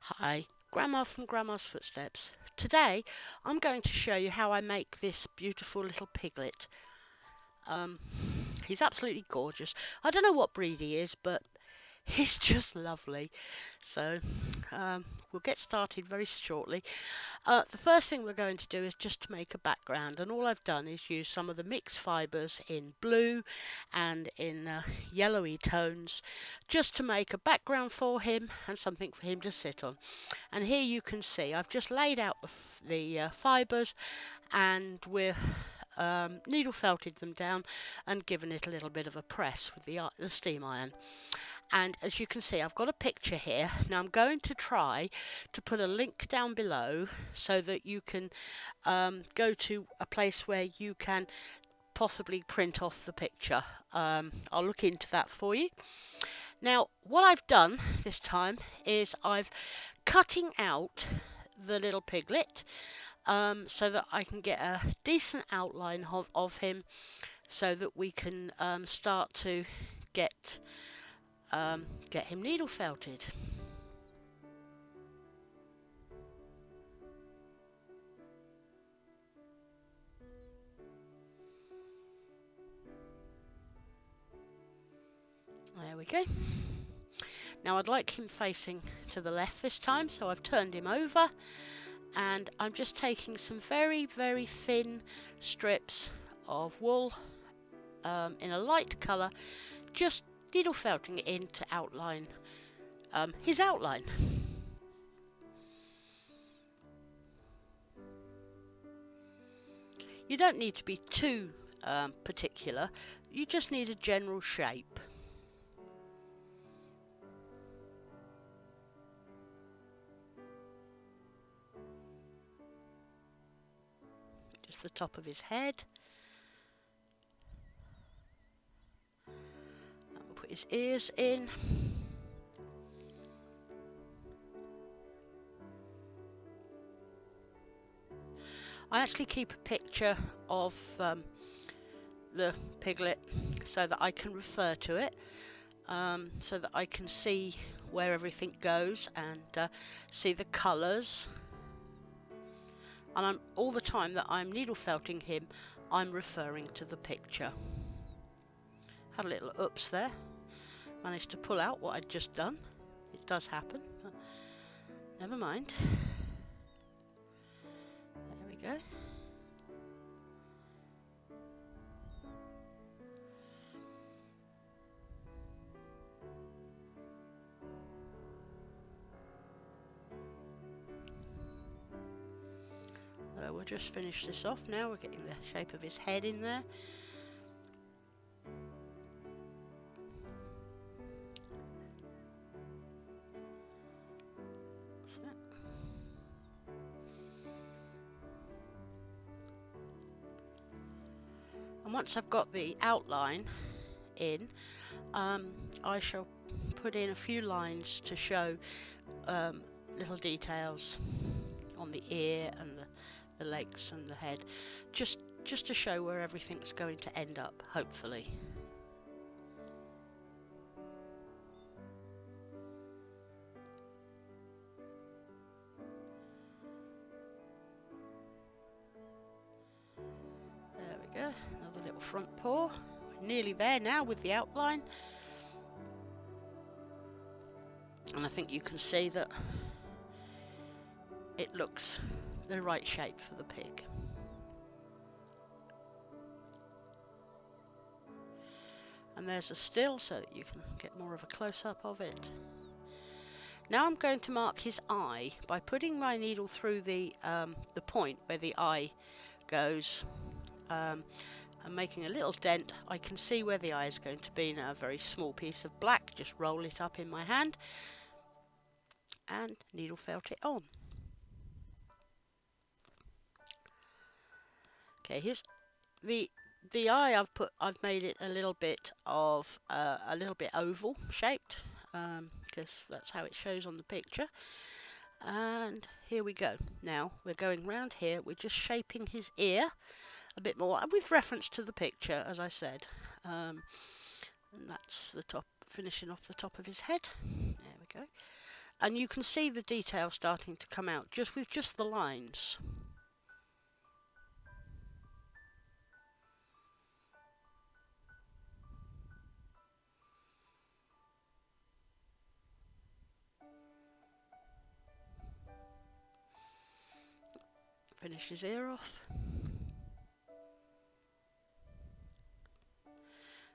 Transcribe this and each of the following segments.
Hi, Grandma from Grandma's Footsteps. Today I'm going to show you how I make this beautiful little piglet. Um, he's absolutely gorgeous. I don't know what breed he is, but he's just lovely. So we'll get started very shortly. The first thing we're going to do is just to make a background, and all I've done is use some of the mixed fibres in blue and in yellowy tones just to make a background for him and something for him to sit on. And here you can see I've just laid out the fibres, and we're needle felted them down and given it a little bit of a press with the steam iron. And as you can see, I've got a picture here. Now I'm going to try to put a link down below so that you can go to a place where you can possibly print off the picture. I'll look into that for you. Now what I've done this time is I've cutting out the little piglet so that I can get a decent outline of him, so that we can start to get him needle felted. There we go. Now I'd like him facing to the left this time, so I've turned him over, and I'm just taking some very, very thin strips of wool in a light colour, just needle felting it in to outline his outline. You don't need to be too particular, you just need a general shape. Just the top of his head. And we'll put his ears in. I actually keep a picture of the piglet so that I can refer to it, so that I can see where everything goes and see the colours. And all the time that I'm needle felting him, I'm referring to the picture. Had a little oops there. Managed to pull out what I'd just done. It does happen, but never mind. There we go. We'll just finish this off now. We're getting the shape of his head in there. And once I've got the outline in, I shall put in a few lines to show little details on the ear and the legs and the head, just to show where everything's going to end up, hopefully. There we go, another little front paw. We're nearly there now with the outline, and I think you can see that it looks the right shape for the pig. And there's a still so that you can get more of a close-up of it. Now I'm going to mark his eye by putting my needle through the point where the eye goes, and making a little dent. I can see where the eye is going to be now. A very small piece of black, just roll it up in my hand and needle felt it on. Okay, here's the eye. I've made it a little bit oval shaped, because that's how it shows on the picture. And here we go. Now we're going round here. We're just shaping his ear a bit more with reference to the picture, as I said. And that's the top, finishing off the top of his head. There we go. and you can see the detail starting to come out just with just the lines. Finish his ear off.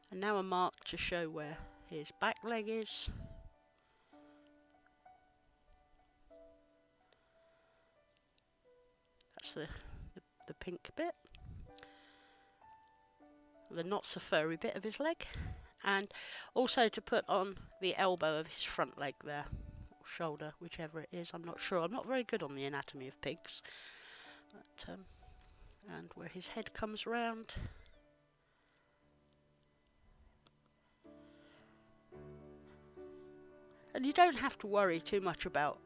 And now a mark to show where his back leg is. That's the pink bit. The not so furry bit of his leg. And also to put on the elbow of his front leg there. Or shoulder, whichever it is. I'm not sure. I'm not very good on the anatomy of pigs. But, and where his head comes round. And you don't have to worry too much about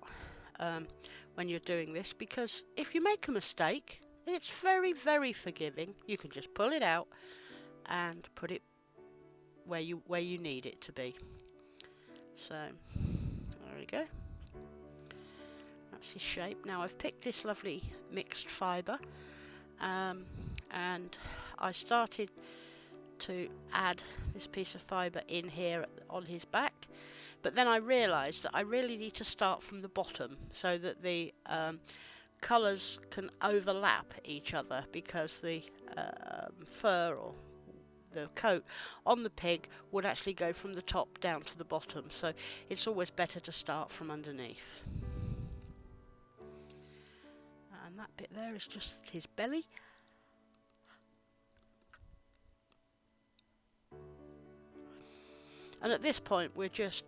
when you're doing this, because if you make a mistake, it's very, very forgiving. You can just pull it out and put it where you need it to be. So there we go. That's his shape. Now I've picked this lovely mixed fibre, and I started to add this piece of fibre in here on his back. But then I realised that I really need to start from the bottom so that the colours can overlap each other, because the fur or the coat on the pig would actually go from the top down to the bottom. So it's always better to start from underneath. And that bit there is just his belly. And at this point we're just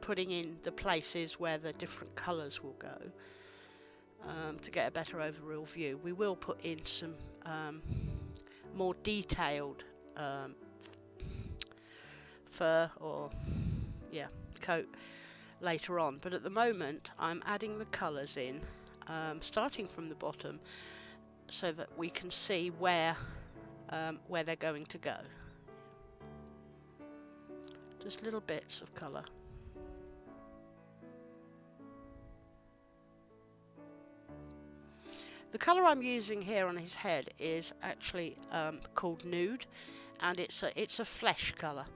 putting in the places where the different colours will go to get a better overall view. We will put in some more detailed fur or coat later on, but at the moment I'm adding the colours in, starting from the bottom, so that we can see where they're going to go. Just little bits of colour. The colour I'm using here on his head is actually called Nude, and it's a flesh colour.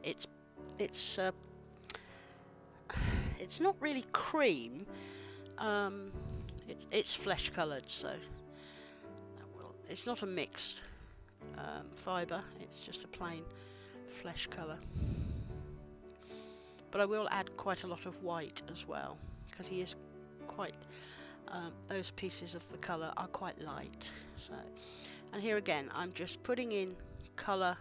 It's not really cream. It's flesh coloured, so it's not a mixed fibre. It's just a plain flesh colour. But I will add quite a lot of white as well, because he is quite those pieces of the colour are quite light. So, and here again I'm just putting in colour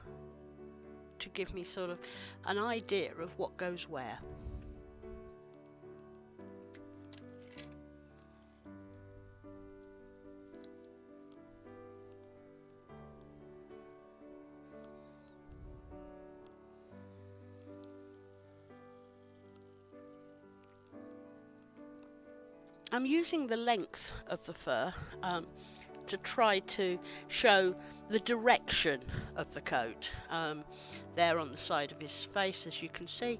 to give me sort of an idea of what goes where. I'm using the length of the fur to try to show the direction of the coat. There on the side of his face, as you can see,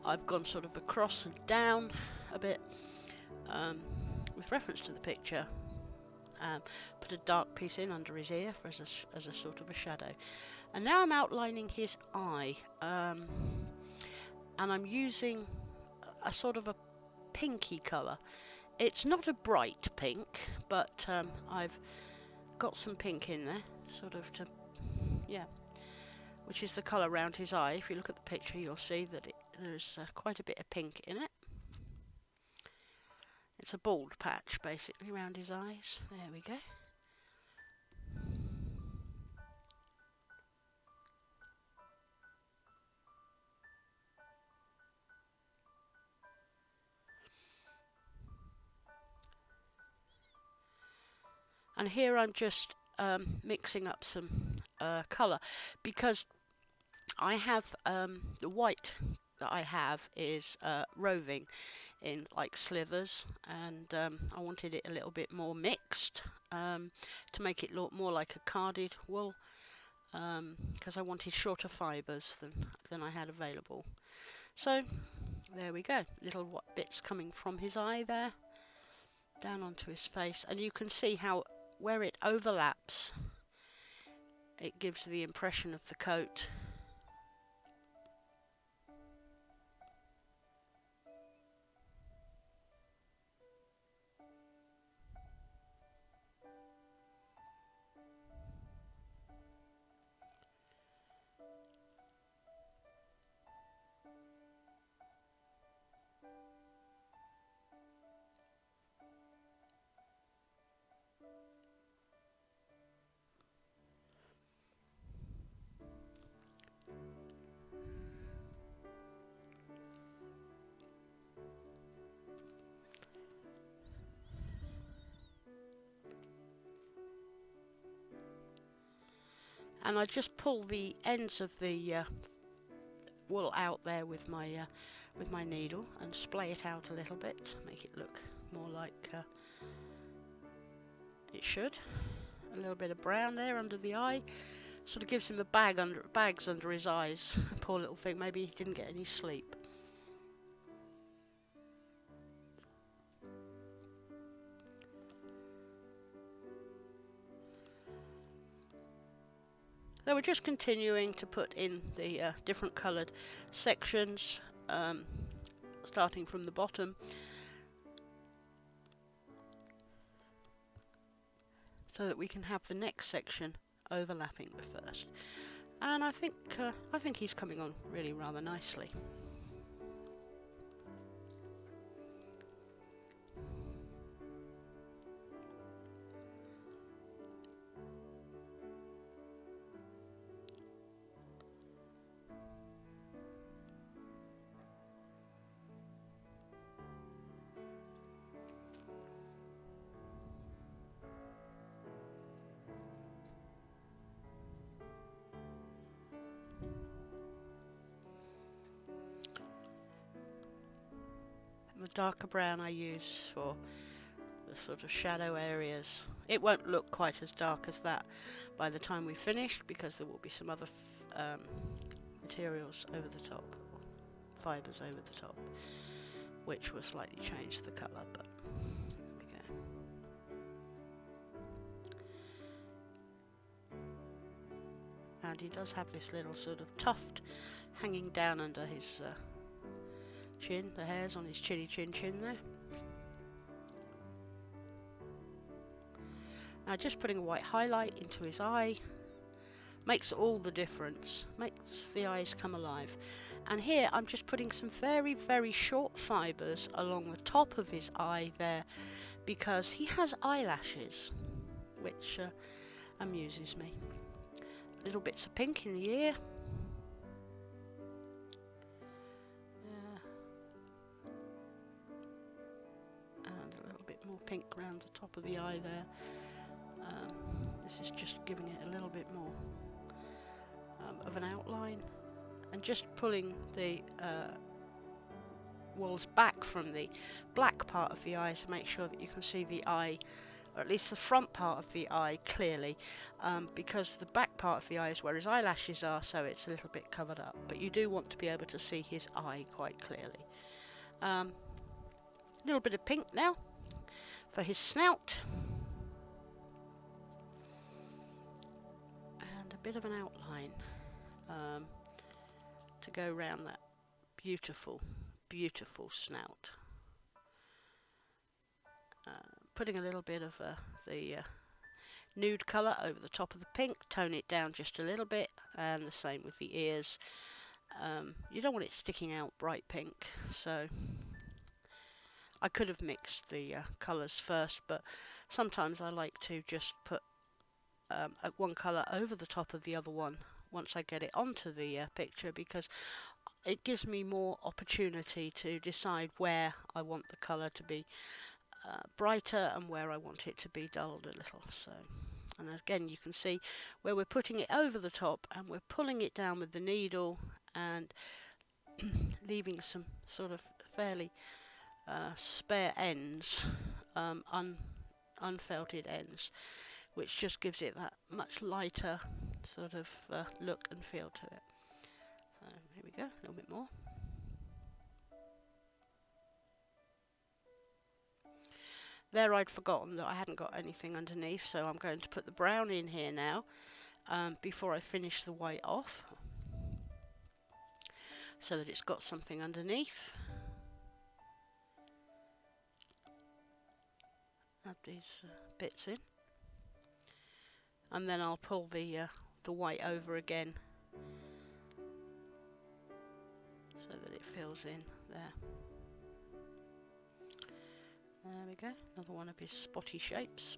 I've gone sort of across and down a bit with reference to the picture. Put a dark piece in under his ear as a sort of a shadow. And now I'm outlining his eye, and I'm using a sort of a pinky colour. It's not a bright pink, but I've got some pink in there, sort of which is the colour around his eye. If you look at the picture, you'll see that there's quite a bit of pink in it. It's a bald patch, basically, around his eyes. There we go. And here I'm just mixing up some colour, because I have the white that I have is roving in like slivers, and I wanted it a little bit more mixed to make it look more like a carded wool, because I wanted shorter fibres than I had available. So There we go, little bits coming from his eye there, down onto his face, and you can see how where it overlaps, it gives the impression of the coat. And I just pull the ends of the wool out there with my needle and splay it out a little bit, make it look more like it should. A little bit of brown there under the eye, sort of gives him a bags under his eyes. Poor little thing, maybe he didn't get any sleep. So we're just continuing to put in the different coloured sections, starting from the bottom, so that we can have the next section overlapping the first. And I think he's coming on really rather nicely. The darker brown I use for the sort of shadow areas. It won't look quite as dark as that by the time we finished, because there will be some other materials over the top, fibres over the top, which will slightly change the colour, but there we go. And he does have this little sort of tuft hanging down under his chin, the hairs on his chinny chin there. Now just putting a white highlight into his eye makes all the difference, makes the eyes come alive. And here I'm just putting some very, very short fibres along the top of his eye there, because he has eyelashes, which amuses me. Little bits of pink in the ear. More pink around the top of the eye there. This is just giving it a little bit more of an outline, and just pulling the walls back from the black part of the eye to make sure that you can see the eye, or at least the front part of the eye, clearly, because the back part of the eye is where his eyelashes are, so it's a little bit covered up, but you do want to be able to see his eye quite clearly. A little bit of pink now for his snout, and a bit of an outline to go around that beautiful, beautiful snout. Putting a little bit of the nude colour over the top of the pink, tone it down just a little bit, and the same with the ears. You don't want it sticking out bright pink, so I could have mixed the colours first, but sometimes I like to just put one colour over the top of the other one once I get it onto the picture, because it gives me more opportunity to decide where I want the colour to be brighter and where I want it to be dulled a little. So, and again you can see where we're putting it over the top and we're pulling it down with the needle and leaving some sort of fairly spare ends, unfelted ends, which just gives it that much lighter sort of look and feel to it. So here we go, a little bit more. There I'd forgotten that I hadn't got anything underneath, so I'm going to put the brown in here now before I finish the white off, so that it's got something underneath. Add these bits in, and then I'll pull the white over again so that it fills in there. There we go, another one of his spotty shapes.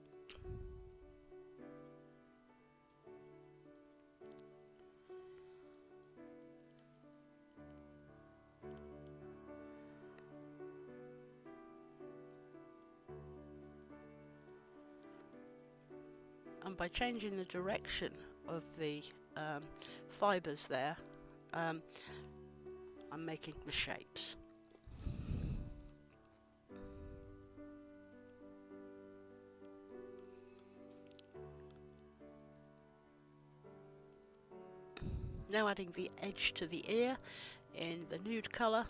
And by changing the direction of the fibres there, I'm making the shapes. Now adding the edge to the ear in the nude colour,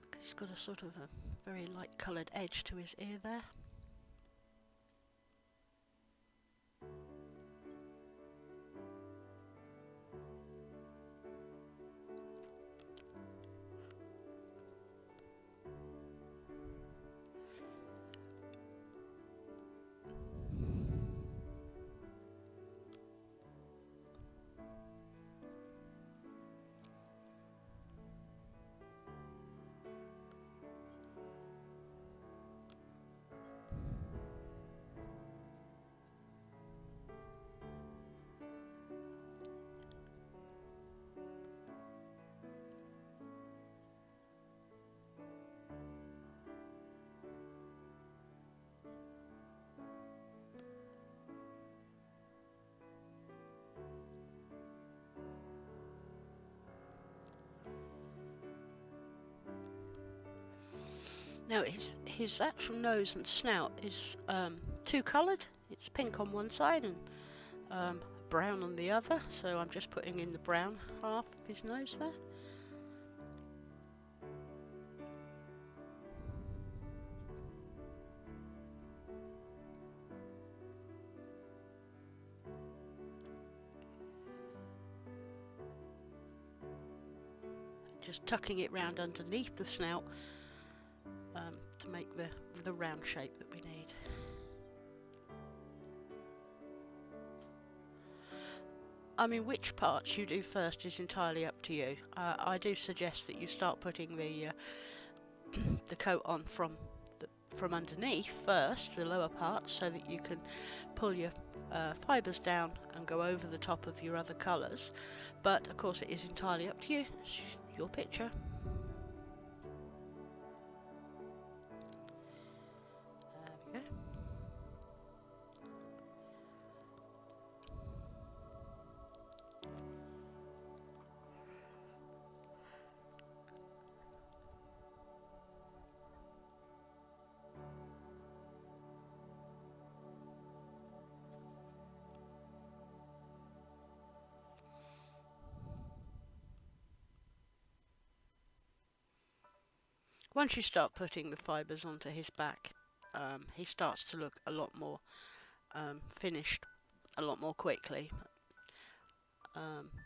because he's got a sort of a very light coloured edge to his ear there. Now his actual nose and snout is two coloured. It's pink on one side and brown on the other, so I'm just putting in the brown half of his nose there. Just tucking it round underneath the snout to make the round shape that we need. I mean, which parts you do first is entirely up to you. I do suggest that you start putting the coat on from underneath first, the lower parts, so that you can pull your fibres down and go over the top of your other colours. But of course, it is entirely up to you. It's your picture. There we go. Once you start putting the fibres onto his back, he starts to look a lot more finished a lot more quickly.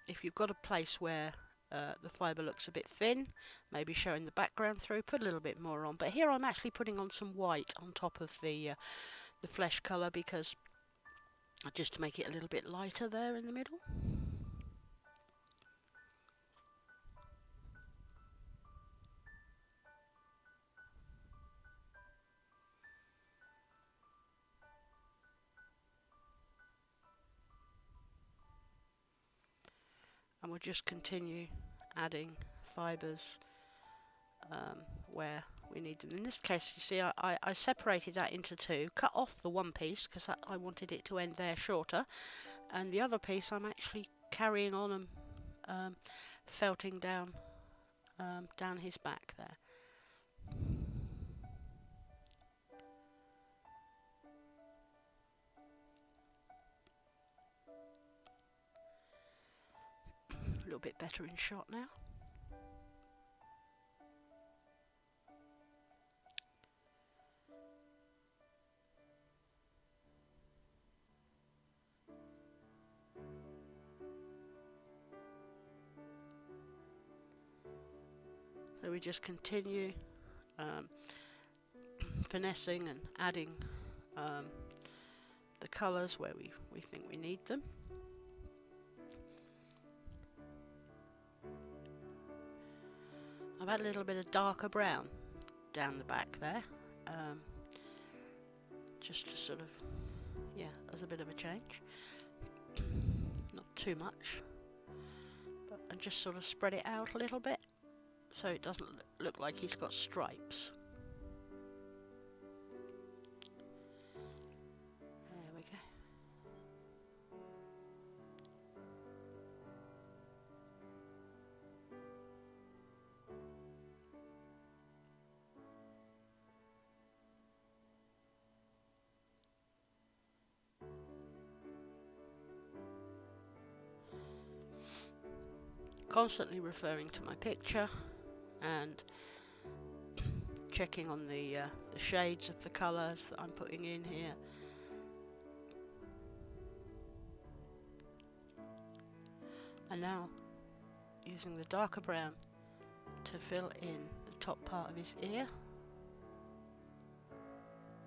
If you've got a place where the fibre looks a bit thin, maybe showing the background through, put a little bit more on. But here I'm actually putting on some white on top of the flesh colour, because just to make it a little bit lighter there in the middle. And we'll just continue adding fibres where we need them. In this case, you see, I separated that into two, cut off the one piece because I wanted it to end there shorter, and the other piece I'm actually carrying on and felting down down his back there. A little bit better in shot now. we just continue finessing and adding the colours where we think we need them. I've had a little bit of darker brown down the back there, just to sort of, yeah, as a bit of a change. Not too much, but and just sort of spread it out a little bit so it doesn't look like he's got stripes. There we go. Constantly referring to my picture and checking on the shades of the colours that I'm putting in here. And now using the darker brown to fill in the top part of his ear.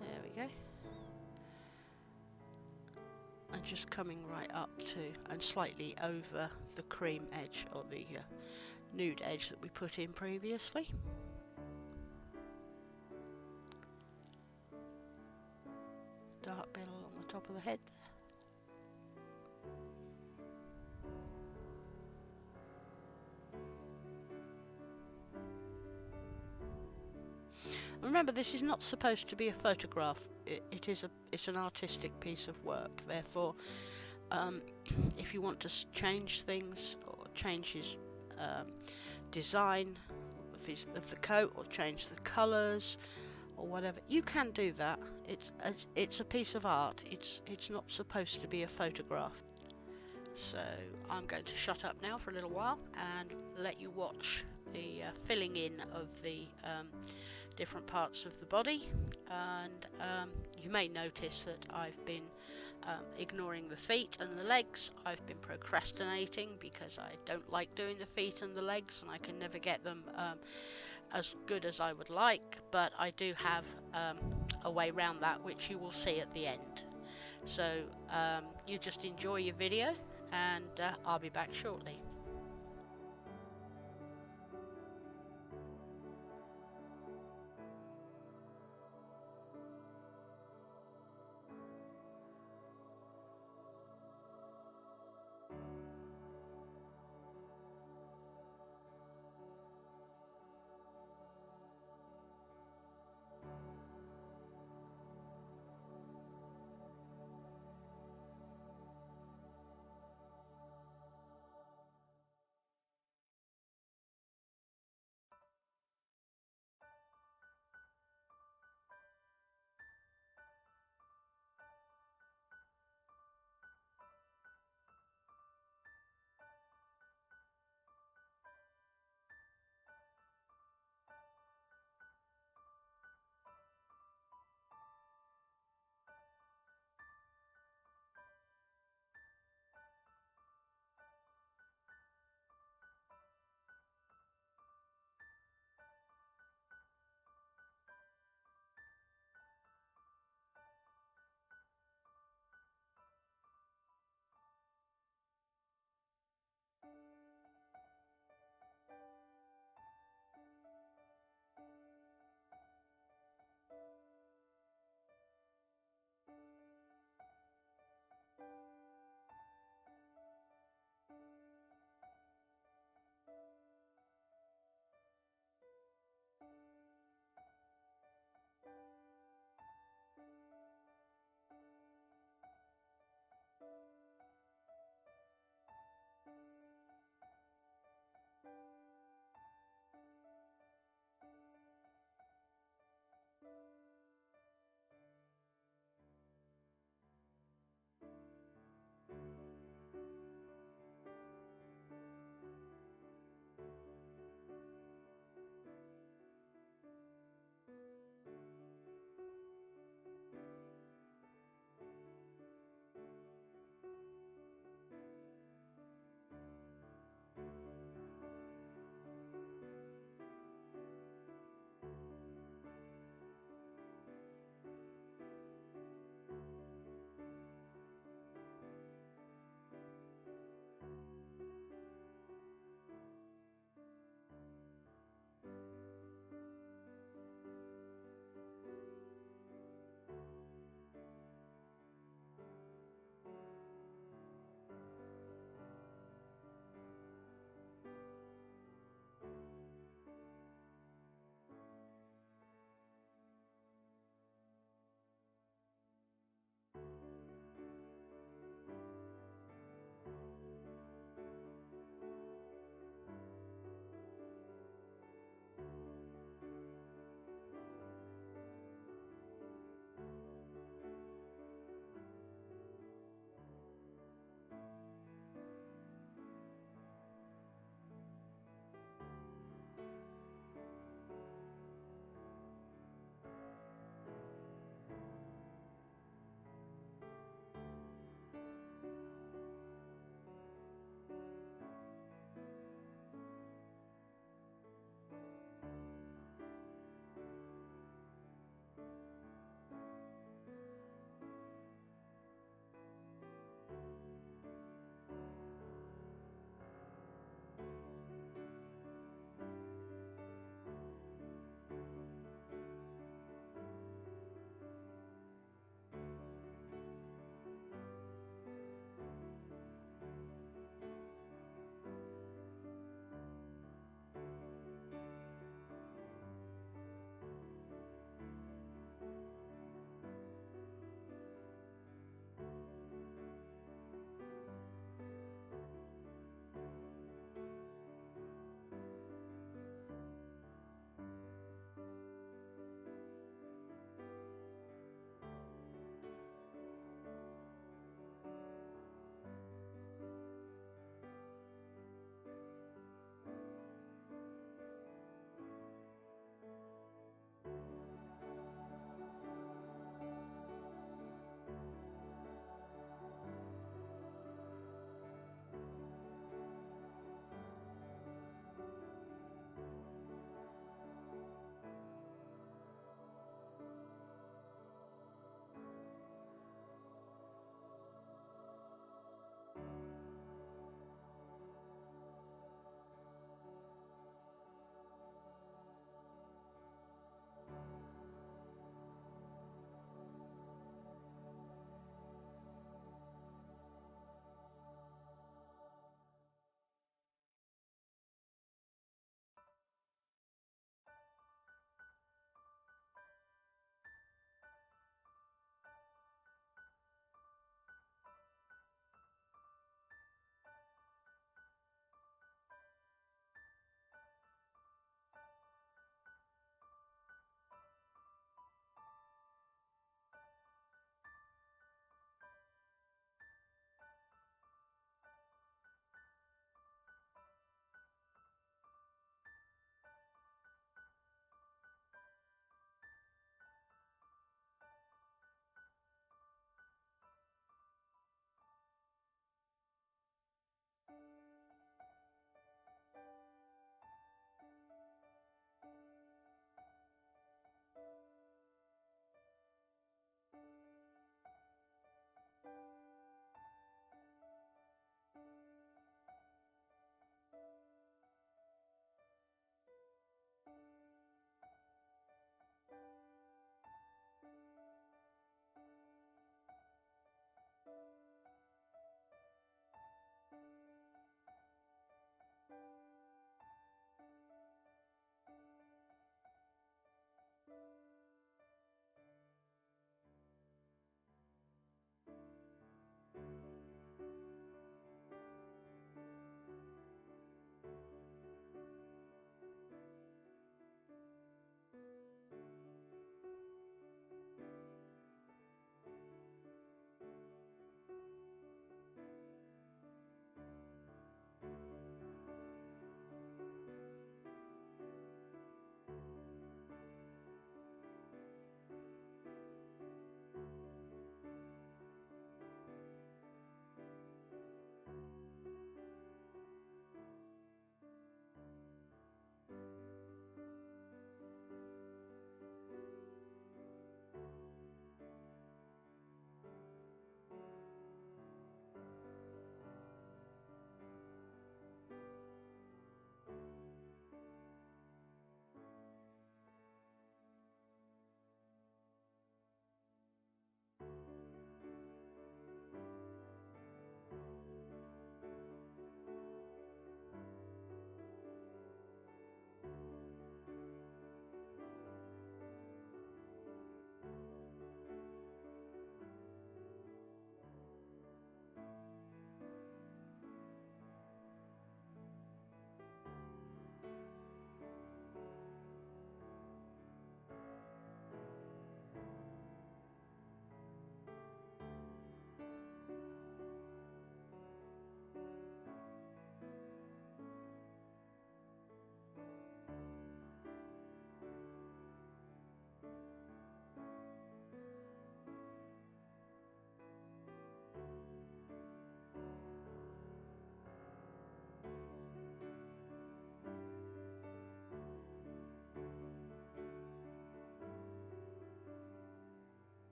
There we go. And just coming right up to and slightly over the cream edge or the nude edge that we put in previously. Dark bit along the top of the head there. Remember, this is not supposed to be a photograph. It's an artistic piece of work. Therefore, if you want to change things or change his design of the coat or change the colours or whatever, you can do that. It's a piece of art. It's not supposed to be a photograph. So I'm going to shut up now for a little while and let you watch the filling in of the different parts of the body, and you may notice that I've been ignoring the feet and the legs. I've been procrastinating because I don't like doing the feet and the legs, and I can never get them as good as I would like, but I do have a way around that, which you will see at the end. So you just enjoy your video, and I'll be back shortly.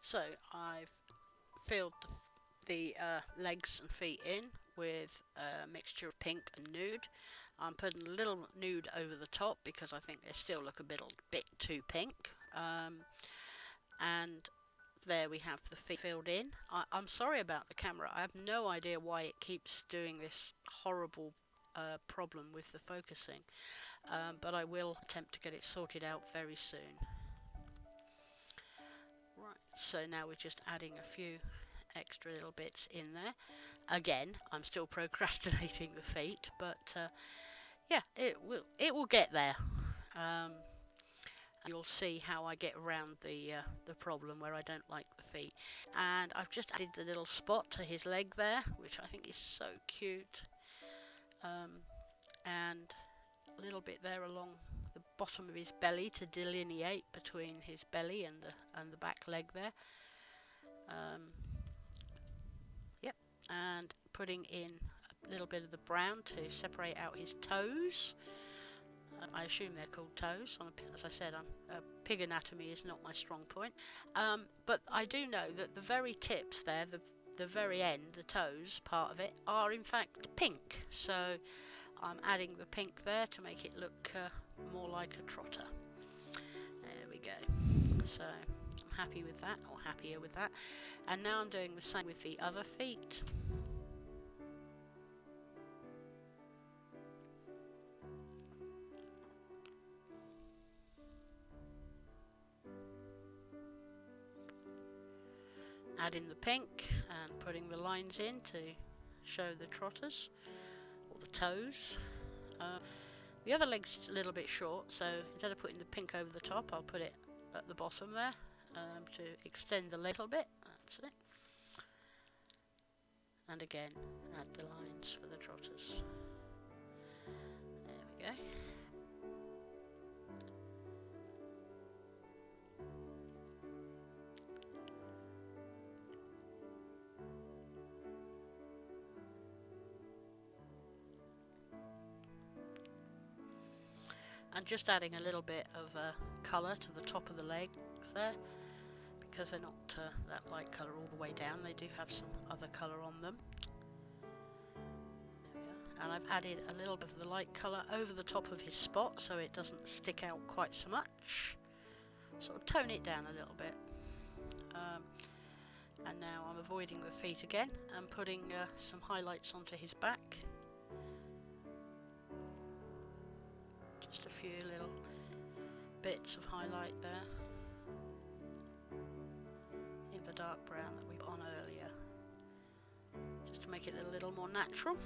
So I've filled the legs and feet in with a mixture of pink and nude. I'm putting a little nude over the top because I think they still look a bit too pink. And there we have the feet filled in. I'm sorry about the camera. I have no idea why it keeps doing this horrible problem with the focusing. But I will attempt to get it sorted out very soon. Right, so now we're just adding a few extra little bits in there. Again, I'm still procrastinating the feet, but yeah, it will get there. You'll see how I get around the problem where I don't like the feet. And I've just added the little spot to his leg there, which I think is so cute. And a little bit there along the bottom of his belly to delineate between his belly and the back leg there. Yep, and putting in a little bit of the brown to separate out his toes. I assume they're called toes. As I said, pig anatomy is not my strong point. But I do know that the very tips there, the very end, the toes part of it, are in fact pink. So I'm adding the pink there to make it look more like a trotter. There we go. So I'm happy with that, or happier with that. And now I'm doing the same with the other feet. Adding the pink and putting the lines in to show the trotters, or the toes. The other leg's a little bit short, so instead of putting the pink over the top, I'll put it at the bottom there to extend the leg a little bit. That's it. And again, add the lines for the trotters. There we go. And just adding a little bit of colour to the top of the legs there, because they're not that light colour all the way down. They do have some other colour on them. There we are. And I've added a little bit of the light colour over the top of his spot so it doesn't stick out quite so much. Sort of tone it down a little bit. And now I'm avoiding the feet again and putting some highlights onto his back. Just a few little bits of highlight there in the dark brown that we put on earlier, just to make it a little more natural.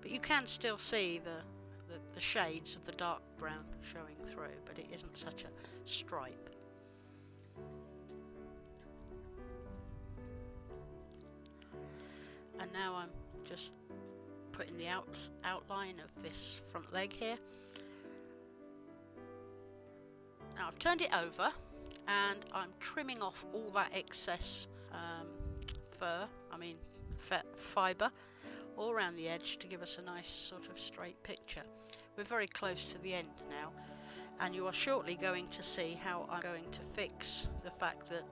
But you can still see the shades of the dark brown showing through, but it isn't such a stripe. And now I'm just putting the outline of this front leg here. Now I've turned it over and I'm trimming off all that excess fibre all around the edge to give us a nice sort of straight picture. We're very close to the end now, and you are shortly going to see how I'm going to fix the fact that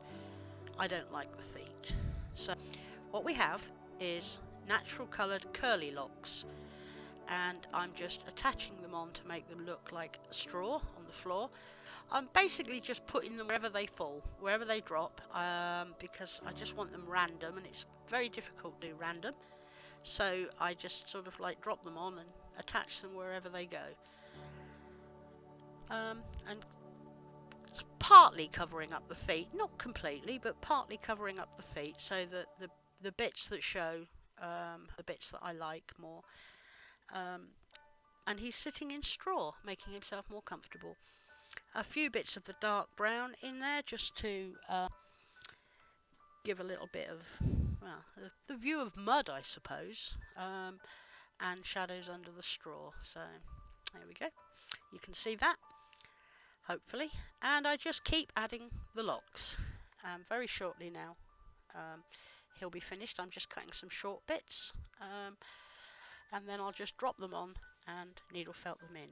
I don't like the feet. So what we have is natural coloured curly locks, and I'm just attaching them on to make them look like straw on the floor. I'm basically just putting them wherever they fall, wherever they drop, because I just want them random, and it's very difficult to do random. So I just sort of like drop them on and attach them wherever they go. And partly covering up the feet, not completely, but partly covering up the feet so that the bits that show, the bits that I like more. And he's sitting in straw, making himself more comfortable. A few bits of the dark brown in there just to give a little bit of, well, the view of mud, I suppose, and shadows under the straw. So there we go. You can see that, hopefully. And I just keep adding the locks. Very shortly now, he'll be finished. I'm just cutting some short bits, and then I'll just drop them on and needle felt them in.